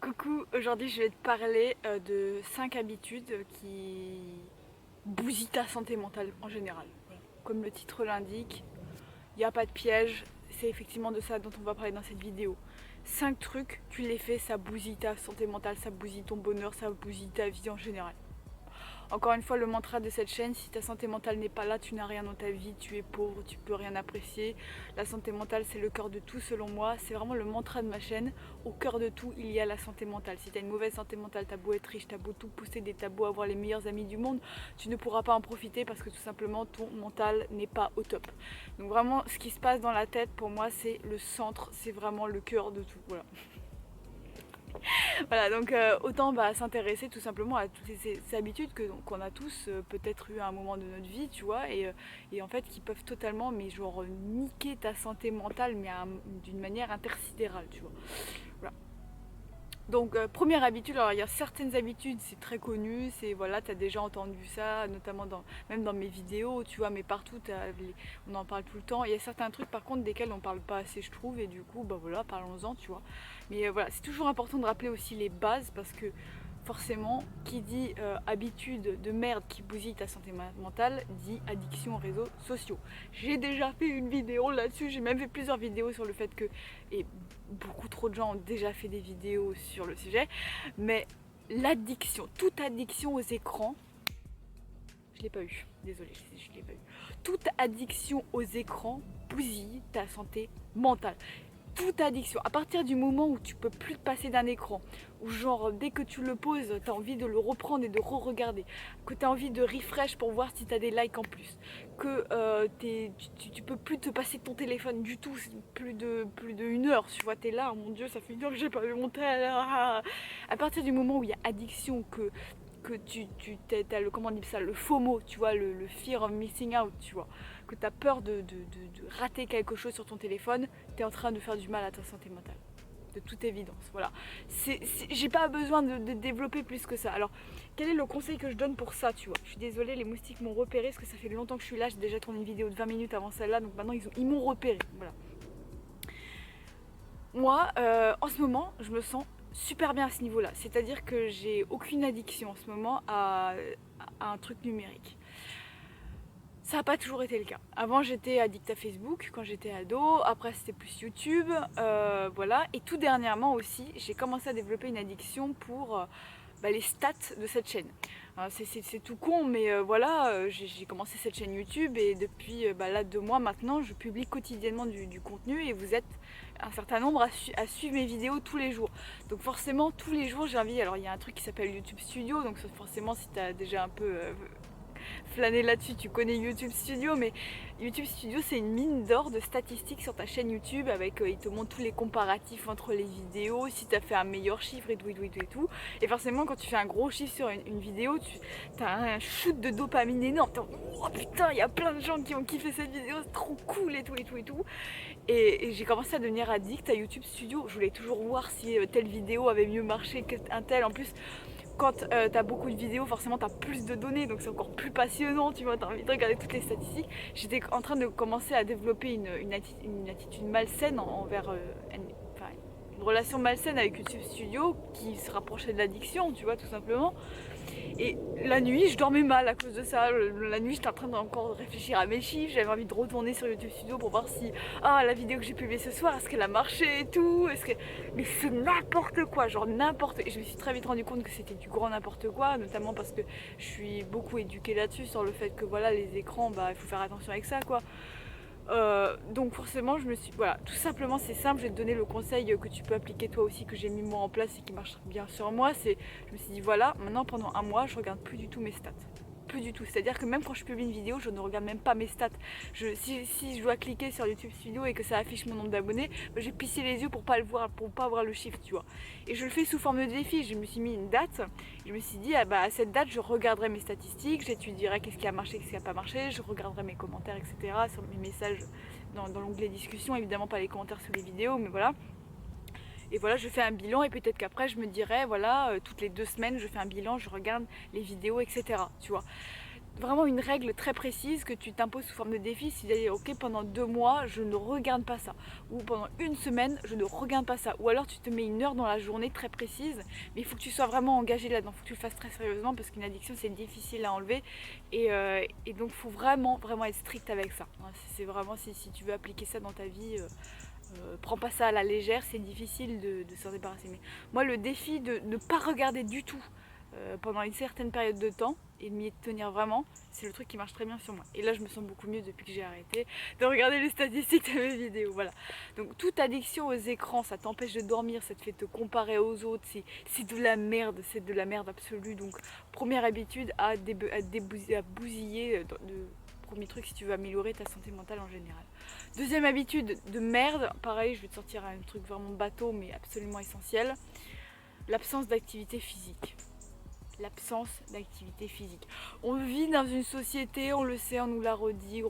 Coucou, aujourd'hui je vais te parler de 5 habitudes qui bousillent ta santé mentale en général. Voilà. Comme le titre l'indique, il n'y a pas de piège, c'est effectivement de ça dont on va parler dans cette vidéo. 5 trucs, tu les fais, ça bousille ta santé mentale, ça bousille ton bonheur, ça bousille ta vie en général. Encore une fois, le mantra de cette chaîne, si ta santé mentale n'est pas là, tu n'as rien dans ta vie, tu es pauvre, tu peux rien apprécier. La santé mentale, c'est le cœur de tout selon moi. C'est vraiment le mantra de ma chaîne. Au cœur de tout, il y a la santé mentale. Si tu as une mauvaise santé mentale, t'as beau être riche, t'as beau tout posséder, t'as beau avoir les meilleurs amis du monde, tu ne pourras pas en profiter parce que tout simplement, ton mental n'est pas au top. Donc vraiment, ce qui se passe dans la tête, pour moi, c'est le centre, c'est vraiment le cœur de tout. Voilà. Voilà, donc autant s'intéresser tout simplement à toutes ces habitudes qu'on a tous peut-être eu à un moment de notre vie, tu vois, et en fait qui peuvent totalement, mais genre niquer ta santé mentale, mais d'une manière intersidérale, tu vois. Voilà. Donc première habitude, alors il y a certaines habitudes, c'est très connu, c'est voilà, t'as déjà entendu ça, notamment même dans mes vidéos, tu vois, mais partout on en parle tout le temps. Il y a certains trucs par contre desquels on parle pas assez, je trouve, et du coup bah voilà, parlons-en, tu vois. Mais voilà, c'est toujours important de rappeler aussi les bases parce que forcément, qui dit habitude de merde qui bousille ta santé mentale, dit addiction aux réseaux sociaux. J'ai déjà fait une vidéo là-dessus, j'ai même fait plusieurs vidéos sur le fait que, et beaucoup trop de gens ont déjà fait des vidéos sur le sujet, mais l'addiction, toute addiction aux écrans, je l'ai pas eu, désolée, je l'ai pas eu. Toute addiction aux écrans bousille ta santé mentale. Toute addiction, à partir du moment où tu peux plus te passer d'un écran, où genre dès que tu le poses, tu as envie de le reprendre et de re-regarder, que tu as envie de refresh pour voir si tu as des likes en plus, que tu peux plus te passer de ton téléphone du tout, plus de une heure, tu vois, tu es là, oh mon dieu, ça fait une heure que j'ai pas vu mon téléphone. À partir du moment où il y a addiction, que tu as le, comment on dit ça, le FOMO, tu vois, le fear of missing out, tu vois, que tu as peur de rater quelque chose sur ton téléphone, tu es en train de faire du mal à ta santé mentale. De toute évidence, voilà. J'ai pas besoin de développer plus que ça. Alors, quel est le conseil que je donne pour ça, tu vois? Je suis désolée, les moustiques m'ont repéré parce que ça fait longtemps que je suis là, j'ai déjà tourné une vidéo de 20 minutes avant celle-là, donc maintenant ils m'ont repéré, voilà. Moi, en ce moment, je me sens super bien à ce niveau-là. C'est-à-dire que j'ai aucune addiction en ce moment à un truc numérique. Ça n'a pas toujours été le cas. Avant, j'étais addict à Facebook quand j'étais ado. Après, c'était plus YouTube. Voilà. Et tout dernièrement aussi, j'ai commencé à développer une addiction pour les stats de cette chaîne. C'est tout con, mais voilà, j'ai commencé cette chaîne YouTube et depuis là 2 mois maintenant, je publie quotidiennement du contenu et vous êtes un certain nombre à suivre mes vidéos tous les jours. Donc forcément, tous les jours, j'ai envie. Alors il y a un truc qui s'appelle YouTube Studio, donc forcément, si tu as déjà un peu flâner là-dessus, tu connais YouTube Studio, mais YouTube Studio c'est une mine d'or de statistiques sur ta chaîne YouTube avec il te montre tous les comparatifs entre les vidéos, si tu as fait un meilleur chiffre et tout et tout. Et forcément quand tu fais un gros chiffre sur une vidéo, tu as un shoot de dopamine énorme. Oh putain, il y a plein de gens qui ont kiffé cette vidéo, c'est trop cool et tout et tout et tout. Et j'ai commencé à devenir addict à YouTube Studio. Je voulais toujours voir si telle vidéo avait mieux marché qu'un tel. En plus, quand t'as beaucoup de vidéos, forcément t'as plus de données, donc c'est encore plus passionnant, tu vois, t'as envie de regarder toutes les statistiques. J'étais en train de commencer à développer une attitude malsaine envers une relation malsaine avec YouTube Studio qui se rapprochait de l'addiction, tu vois, tout simplement. Et la nuit, je dormais mal à cause de ça. La nuit, j'étais en train d'encore réfléchir à mes chiffres. J'avais envie de retourner sur YouTube Studio pour voir si la vidéo que j'ai publiée ce soir, est-ce qu'elle a marché et tout. Mais c'est n'importe quoi, genre n'importe. Et je me suis très vite rendu compte que c'était du grand n'importe quoi, notamment parce que je suis beaucoup éduquée là-dessus sur le fait que voilà, les écrans, il faut faire attention avec ça, quoi. Donc forcément je me suis, voilà, tout simplement c'est simple, je vais te donner le conseil que tu peux appliquer toi aussi, que j'ai mis moi en place et qui marche bien sur moi. C'est, je me suis dit voilà, maintenant pendant un mois je regarde plus du tout mes stats, plus du tout, c'est à dire que même quand je publie une vidéo je ne regarde même pas mes stats. Si je dois cliquer sur YouTube Studio et que ça affiche mon nombre d'abonnés, j'ai plissé les yeux pour pas le voir, pour pas voir le chiffre, tu vois. Et je le fais sous forme de défi. Je me suis mis une date, je me suis dit à cette date je regarderai mes statistiques, j'étudierai qu'est-ce qui a marché, qu'est-ce qui a pas marché, je regarderai mes commentaires, etc. sur mes messages dans l'onglet discussion, évidemment pas les commentaires sous les vidéos, mais voilà. Et voilà, je fais un bilan et peut-être qu'après je me dirai voilà, toutes les 2 semaines je fais un bilan, je regarde les vidéos, etc. Tu vois. vraiment une règle très précise que tu t'imposes sous forme de défi, c'est-à-dire ok pendant 2 mois je ne regarde pas ça, ou pendant une semaine je ne regarde pas ça, ou alors tu te mets une heure dans la journée très précise, mais il faut que tu sois vraiment engagé là-dedans, il faut que tu le fasses très sérieusement parce qu'une addiction c'est difficile à enlever et donc il faut vraiment être strict avec ça. C'est vraiment si tu veux appliquer ça dans ta vie, prends pas ça à la légère, c'est difficile de s'en débarrasser. Mais moi le défi de ne pas regarder du tout pendant une certaine période de temps et de m'y tenir vraiment, c'est le truc qui marche très bien sur moi. Et là je me sens beaucoup mieux depuis que j'ai arrêté de regarder les statistiques de mes vidéos. Voilà. Donc toute addiction aux écrans, ça t'empêche de dormir, ça te fait te comparer aux autres, c'est de la merde, c'est de la merde absolue. Donc première habitude à bousiller, premier truc si tu veux améliorer ta santé mentale en général. Deuxième habitude de merde, pareil je vais te sortir un truc vraiment bateau mais absolument essentiel, l'absence d'activité physique. L'absence d'activité physique. On vit dans une société, on le sait, on nous l'a redit, où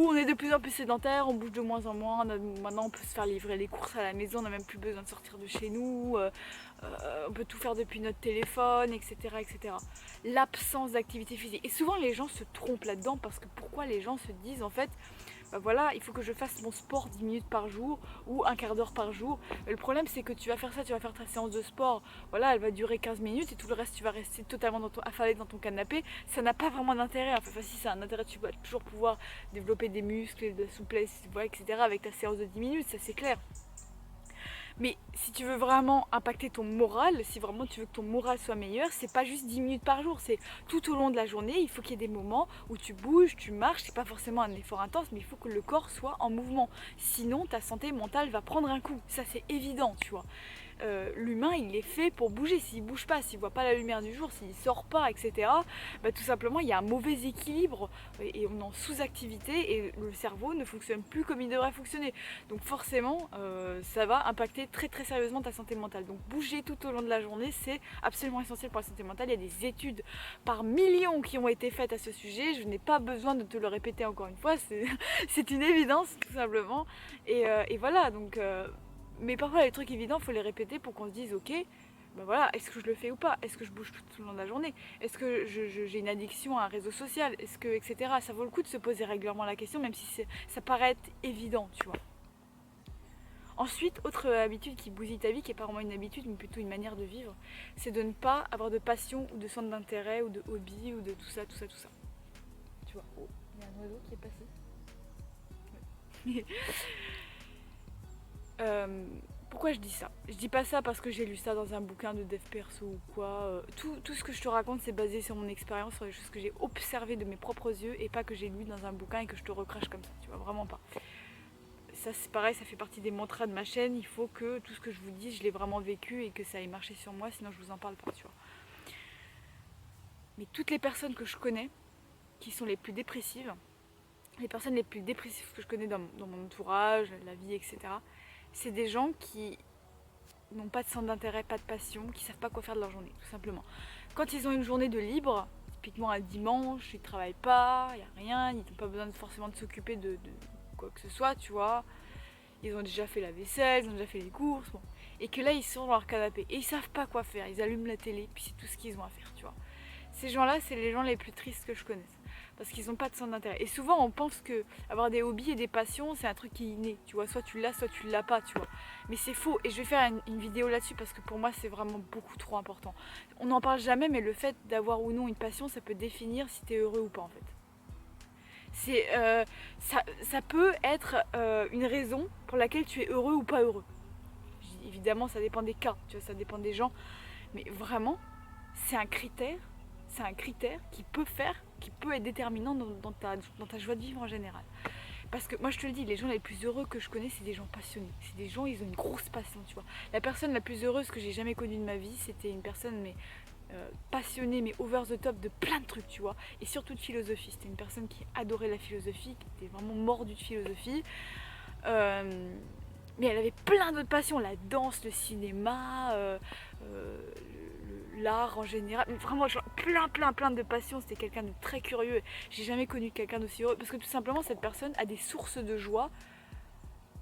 on est de plus en plus sédentaire, on bouge de moins en moins, maintenant on peut se faire livrer les courses à la maison, on n'a même plus besoin de sortir de chez nous, on peut tout faire depuis notre téléphone, etc. etc. L'absence d'activité physique. Et souvent les gens se trompent là-dedans parce que pourquoi les gens se disent en fait bah voilà, il faut que je fasse mon sport 10 minutes par jour ou un quart d'heure par jour. Mais le problème c'est que tu vas faire ça, tu vas faire ta séance de sport, voilà, elle va durer 15 minutes et tout le reste tu vas rester totalement affalé dans ton canapé. Ça n'a pas vraiment d'intérêt, enfin si ça a un intérêt, tu vas toujours pouvoir développer des muscles, de la souplesse, voilà, etc. avec ta séance de 10 minutes, ça c'est clair. Mais si tu veux vraiment impacter ton moral, si vraiment tu veux que ton moral soit meilleur, c'est pas juste 10 minutes par jour, c'est tout au long de la journée. Il faut qu'il y ait des moments où tu bouges, tu marches, c'est pas forcément un effort intense, mais il faut que le corps soit en mouvement. Sinon, ta santé mentale va prendre un coup. Ça, c'est évident, tu vois. L'humain il est fait pour bouger, s'il bouge pas, s'il voit pas la lumière du jour, s'il sort pas, etc. Bah, tout simplement il y a un mauvais équilibre et on est en sous-activité et le cerveau ne fonctionne plus comme il devrait fonctionner. Donc forcément ça va impacter très très sérieusement ta santé mentale. Donc bouger tout au long de la journée c'est absolument essentiel pour la santé mentale. Il y a des études par millions qui ont été faites à ce sujet, je n'ai pas besoin de te le répéter encore une fois, c'est une évidence tout simplement. Et voilà donc mais parfois les trucs évidents, il faut les répéter pour qu'on se dise ok, ben voilà, est-ce que je le fais ou pas? Est-ce que je bouge tout au long de la journée? Est-ce que j'ai une addiction à un réseau social? Est-ce que, etc. Ça vaut le coup de se poser régulièrement la question, même si ça paraît être évident, tu vois. Ensuite, autre habitude qui bousille ta vie, qui n'est pas vraiment une habitude, mais plutôt une manière de vivre, c'est de ne pas avoir de passion ou de centre d'intérêt ou de hobby ou de tout ça. Tu vois, oh, il y a un oiseau qui est passé. Ouais. Pourquoi je dis ça? Je dis pas ça parce que j'ai lu ça dans un bouquin de dev perso ou quoi. Tout ce que je te raconte c'est basé sur mon expérience, sur les choses que j'ai observées de mes propres yeux et pas que j'ai lu dans un bouquin et que je te recrache comme ça, tu vois, vraiment pas. Ça c'est pareil, ça fait partie des mantras de ma chaîne, il faut que tout ce que je vous dis, je l'ai vraiment vécu et que ça ait marché sur moi, sinon je vous en parle pas, tu vois. Mais toutes les personnes que je connais, qui sont les plus dépressives, les personnes les plus dépressives que je connais dans mon entourage, la vie, etc., c'est des gens qui n'ont pas de centre d'intérêt, pas de passion, qui savent pas quoi faire de leur journée, tout simplement. Quand ils ont une journée de libre, typiquement un dimanche, ils travaillent pas, il n'y a rien, ils n'ont pas besoin forcément de s'occuper de quoi que ce soit, tu vois. Ils ont déjà fait la vaisselle, ils ont déjà fait les courses, bon. Et que là ils sont dans leur canapé et ils savent pas quoi faire, ils allument la télé, puis c'est tout ce qu'ils ont à faire, tu vois. Ces gens-là, c'est les gens les plus tristes que je connaisse. Parce qu'ils n'ont pas de centre d'intérêt. Et souvent, on pense que avoir des hobbies et des passions, c'est un truc qui est inné. Tu vois, soit tu l'as, soit tu l'as pas, tu vois. Mais c'est faux. Et je vais faire une vidéo là-dessus parce que pour moi, c'est vraiment beaucoup trop important. On n'en parle jamais, mais le fait d'avoir ou non une passion, ça peut définir si tu es heureux ou pas, en fait. Ça peut être une raison pour laquelle tu es heureux ou pas heureux. Évidemment, ça dépend des cas, tu vois, ça dépend des gens. Mais vraiment, c'est un critère qui peut être déterminant dans ta joie de vivre en général. Parce que moi je te le dis, les gens les plus heureux que je connais, c'est des gens passionnés. C'est des gens, ils ont une grosse passion, tu vois. La personne la plus heureuse que j'ai jamais connue de ma vie, c'était une personne passionnée, mais over the top de plein de trucs, tu vois. Et surtout de philosophie. C'était une personne qui adorait la philosophie, qui était vraiment mordue de philosophie. Mais elle avait plein d'autres passions, la danse, le cinéma, l'art en général, mais vraiment genre, plein de passions. C'était quelqu'un de très curieux. J'ai jamais connu quelqu'un d'aussi heureux parce que tout simplement cette personne a des sources de joie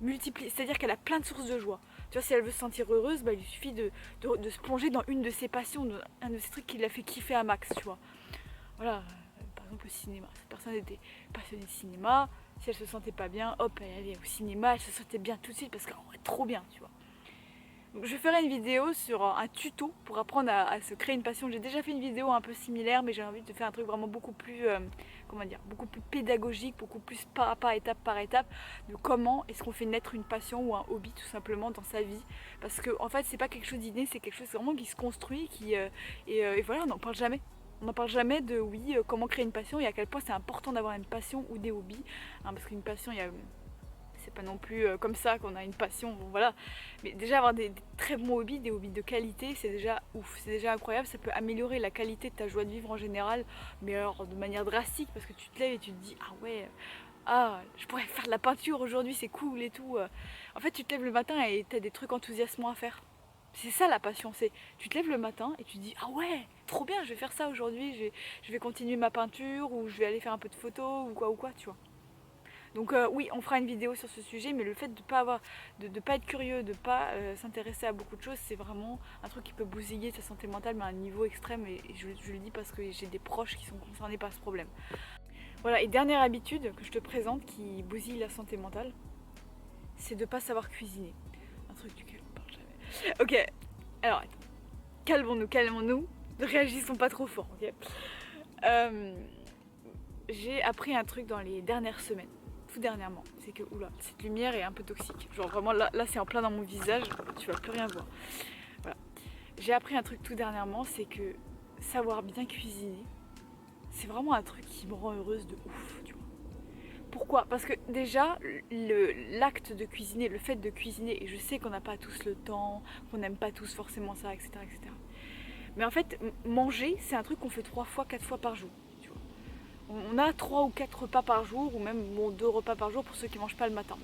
multipliées, c'est-à-dire qu'elle a plein de sources de joie. Tu vois, si elle veut se sentir heureuse, bah, il lui suffit de se plonger dans une de ses passions, un de ces trucs qui l'a fait kiffer à max, tu vois. voilà, par exemple le cinéma. Cette personne était passionnée de cinéma, si elle se sentait pas bien, hop, elle allait au cinéma, elle se sentait bien tout de suite parce qu'elle aurait trop bien, tu vois. Donc je ferai une vidéo sur un tuto pour apprendre à se créer une passion. J'ai déjà fait une vidéo un peu similaire, mais j'ai envie de faire un truc vraiment beaucoup plus, comment dire, beaucoup plus pédagogique, beaucoup plus pas à pas, étape par étape, de comment est-ce qu'on fait naître une passion ou un hobby tout simplement dans sa vie. Parce que en fait, c'est pas quelque chose d'inné, c'est quelque chose vraiment qui se construit, et voilà, on n'en parle jamais. On n'en parle jamais de oui, comment créer une passion et à quel point c'est important d'avoir une passion ou des hobbies. Hein, parce qu'une passion, c'est pas non plus comme ça qu'on a une passion, bon, voilà. Mais déjà avoir des très bons hobbies, des hobbies de qualité, c'est déjà ouf, c'est déjà incroyable. Ça peut améliorer la qualité de ta joie de vivre en général, mais alors de manière drastique, parce que tu te lèves et tu te dis ah ouais, ah je pourrais faire de la peinture aujourd'hui, c'est cool et tout. En fait, tu te lèves le matin et t'as des trucs enthousiasmants à faire. C'est ça la passion, c'est tu te lèves le matin et tu te dis ah ouais, trop bien, je vais faire ça aujourd'hui, je vais continuer ma peinture ou je vais aller faire un peu de photos ou quoi, tu vois. Donc oui, on fera une vidéo sur ce sujet, mais le fait de pas avoir, de pas être curieux, de pas s'intéresser à beaucoup de choses, c'est vraiment un truc qui peut bousiller sa santé mentale, mais à un niveau extrême. Et je le dis parce que j'ai des proches qui sont concernés par ce problème. Voilà, et dernière habitude que je te présente qui bousille la santé mentale, c'est de pas savoir cuisiner. Un truc duquel on parle jamais. Ok, alors attends. Calmons-nous, ne réagissons pas trop fort, ok. J'ai appris un truc dans les dernières semaines. Tout dernièrement, c'est que oula, cette lumière est un peu toxique. Genre vraiment là c'est en plein dans mon visage, tu vas plus rien voir. Voilà. J'ai appris un truc tout dernièrement, c'est que savoir bien cuisiner, c'est vraiment un truc qui me rend heureuse de ouf, tu vois. Pourquoi? Parce que déjà, l'acte de cuisiner, le fait de cuisiner, et je sais qu'on n'a pas tous le temps, qu'on n'aime pas tous forcément ça, etc. etc. Mais en fait, manger, c'est un truc qu'on fait 3 fois, 4 fois par jour. On a 3 ou 4 repas par jour, ou même bon, 2 repas par jour pour ceux qui ne mangent pas le matin.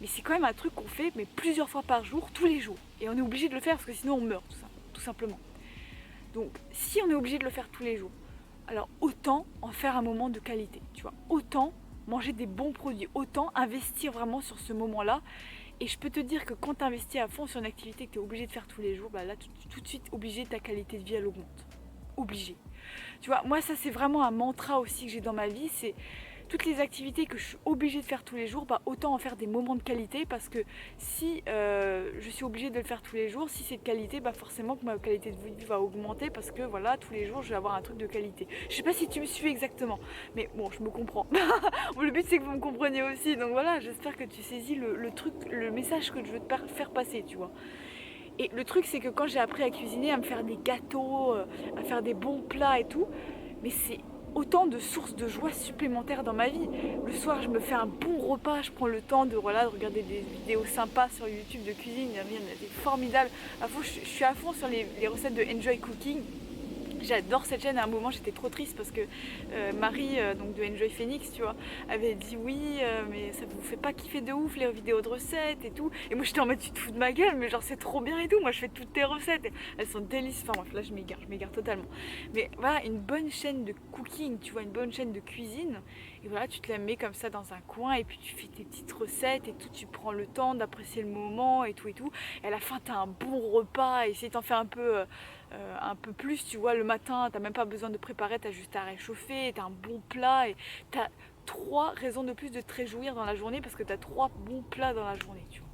Mais c'est quand même un truc qu'on fait mais plusieurs fois par jour, tous les jours. Et on est obligé de le faire parce que sinon on meurt, tout simplement. Donc si on est obligé de le faire tous les jours, alors autant en faire un moment de qualité, tu vois. Autant manger des bons produits, autant investir vraiment sur ce moment-là. Et je peux te dire que quand tu investis à fond sur une activité que tu es obligé de faire tous les jours, bah là tout de suite obligé, ta qualité de vie elle augmente. Obligé. Tu vois, moi ça c'est vraiment un mantra aussi que j'ai dans ma vie, c'est toutes les activités que je suis obligée de faire tous les jours, bah autant en faire des moments de qualité parce que si je suis obligée de le faire tous les jours, si c'est de qualité, bah forcément que ma qualité de vie va augmenter parce que voilà, tous les jours je vais avoir un truc de qualité. Je sais pas si tu me suis exactement, mais bon, je me comprends. Le but c'est que vous me compreniez aussi, donc voilà, j'espère que tu saisis le truc, le message que je veux te faire passer, tu vois. Et le truc c'est que quand j'ai appris à cuisiner, à me faire des gâteaux, à faire des bons plats et tout, mais c'est autant de sources de joie supplémentaires dans ma vie. Le soir je me fais un bon repas, je prends le temps de regarder des vidéos sympas sur YouTube de cuisine, il y en a des formidables. Je suis à fond sur les recettes de Enjoy Cooking. J'adore cette chaîne. À un moment j'étais trop triste parce que Marie donc de Enjoy Phoenix, tu vois, avait dit oui mais ça vous fait pas kiffer de ouf les vidéos de recettes et tout, et moi j'étais en mode tu te fous de ma gueule, mais genre c'est trop bien et tout, moi je fais toutes tes recettes, elles sont délicieuses. Enfin bref, là je m'égare totalement, mais voilà, une bonne chaîne de cooking, tu vois, une bonne chaîne de cuisine, et voilà, tu te la mets comme ça dans un coin et puis tu fais tes petites recettes et tout, tu prends le temps d'apprécier le moment et tout, et à la fin t'as un bon repas. Et si t'en fais un peu plus, tu vois, le matin, t'as même pas besoin de préparer, t'as juste à réchauffer, t'as un bon plat et t'as 3 raisons de plus de te réjouir dans la journée parce que t'as 3 bons plats dans la journée, tu vois.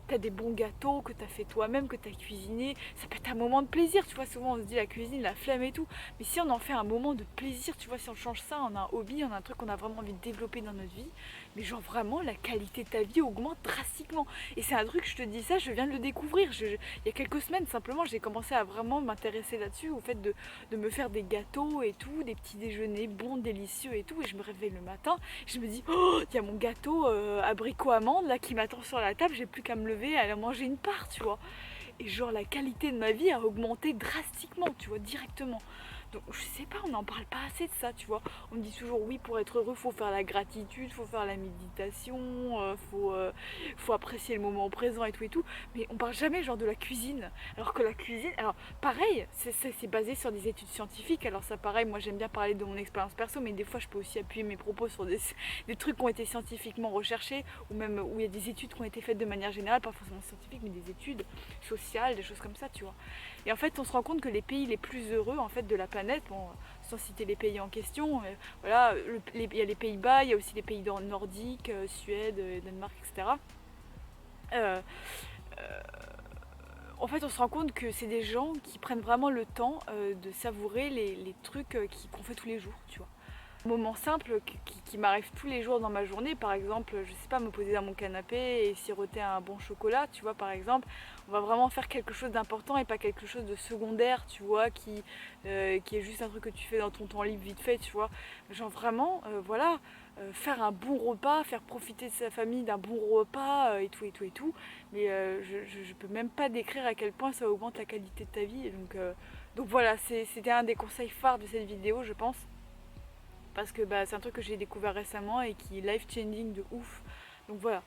T'as des bons gâteaux que t'as fait toi-même, que t'as cuisiné, ça peut être un moment de plaisir, tu vois. Souvent on se dit la cuisine, la flemme et tout, mais si on en fait un moment de plaisir, tu vois, si on change ça en un hobby, en un truc qu'on a vraiment envie de développer dans notre vie, mais genre vraiment la qualité de ta vie augmente drastiquement. Et c'est un truc, je te dis ça, je viens de le découvrir. Il y a quelques semaines simplement, j'ai commencé à vraiment m'intéresser là-dessus, au fait de me faire des gâteaux et tout, des petits déjeuners bons, délicieux et tout. Et je me réveille le matin, je me dis, oh, il y a mon gâteau abricot amande là qui m'attend sur la table, j'ai plus qu'à me lever, à aller manger une part, tu vois. Et genre la qualité de ma vie a augmenté drastiquement, tu vois, directement. Donc je sais pas, on n'en parle pas assez de ça, tu vois. On me dit toujours oui, pour être heureux, faut faire la gratitude, faut faire la méditation, faut apprécier le moment présent et tout. Mais on parle jamais genre de la cuisine. Alors que la cuisine, alors pareil, c'est basé sur des études scientifiques. Alors ça pareil, moi j'aime bien parler de mon expérience perso, mais des fois je peux aussi appuyer mes propos sur des trucs qui ont été scientifiquement recherchés, ou même où il y a des études qui ont été faites de manière générale, pas forcément scientifiques, mais des études sociales, des choses comme ça, tu vois. Et en fait on se rend compte que les pays les plus heureux en fait de la planète, planète, bon, sans citer les pays en question. Voilà, il y a les Pays-Bas, il y a aussi les pays nordiques, Suède, Danemark, etc. En fait, on se rend compte que c'est des gens qui prennent vraiment le temps de savourer les trucs qu'on fait tous les jours, tu vois. Un moment simple qui m'arrive tous les jours dans ma journée, par exemple, je sais pas, me poser dans mon canapé et siroter un bon chocolat, tu vois, par exemple, on va vraiment faire quelque chose d'important et pas quelque chose de secondaire, tu vois, qui est juste un truc que tu fais dans ton temps libre vite fait, tu vois. Genre vraiment, voilà, faire un bon repas, faire profiter de sa famille d'un bon repas et tout et tout et tout. Mais je peux même pas décrire à quel point ça augmente la qualité de ta vie. Et donc voilà, c'était un des conseils phares de cette vidéo, je pense. Parce que c'est un truc que j'ai découvert récemment et qui est life changing de ouf. Donc voilà.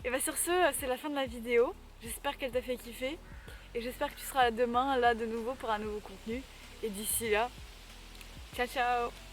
Et sur ce, c'est la fin de la vidéo. J'espère qu'elle t'a fait kiffer. Et j'espère que tu seras demain là de nouveau pour un nouveau contenu. Et d'ici là, ciao ciao.